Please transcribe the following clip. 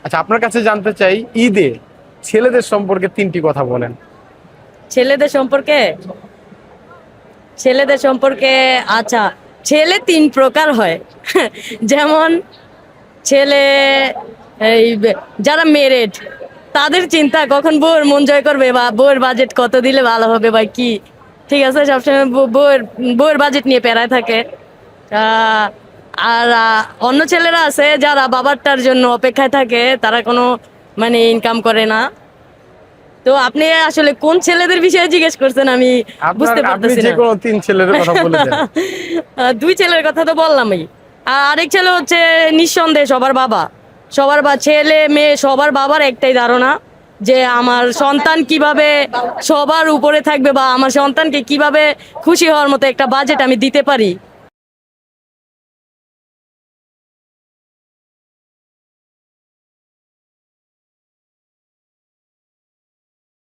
আচ্ছা, আপনার কাছে জানতে চাই, ঈদে ছেলেদের সম্পর্কে 3টি কথা বলেন। ছেলেদের সম্পর্কে ছেলেদের সম্পর্কে আচ্ছা, ছেলে 3 প্রকার হয়। যেমন ছেলে যারা মেরিড, তাদের চিন্তা কখন বউয়ের মন জয় করবে বা বউয়ের বাজেট কত দিলে ভালো হবে বা কি, ঠিক আছে, সবসময় বউয়ের বাজেট নিয়ে পেরায় থাকে। আহ, আর অন্য ছেলেরা আছে যারা বাবারটার জন্য অপেক্ষায় থাকে, তারা কোনো মানে ইনকাম করে না। তো আপনি আসলে কোন ছেলেদের বিষয়ে জিজ্ঞেস করছেন আমি বুঝতে আপনি পারতেছি যে না। কোনো 3 ছেলের কথা বলে দেন। 2 ছেলের কথা তো বললামই। আর আরেক ছেলে হচ্ছে নিঃসন্দেহে সবার বাবা। ছেলে মেয়ে সবার বাবার একটাই ধারণা যে আমার সন্তান কিভাবে সবার উপরে থাকবে বা আমার সন্তানকে কিভাবে খুশি হওয়ার মতো একটা বাজেট আমি দিতে পারি,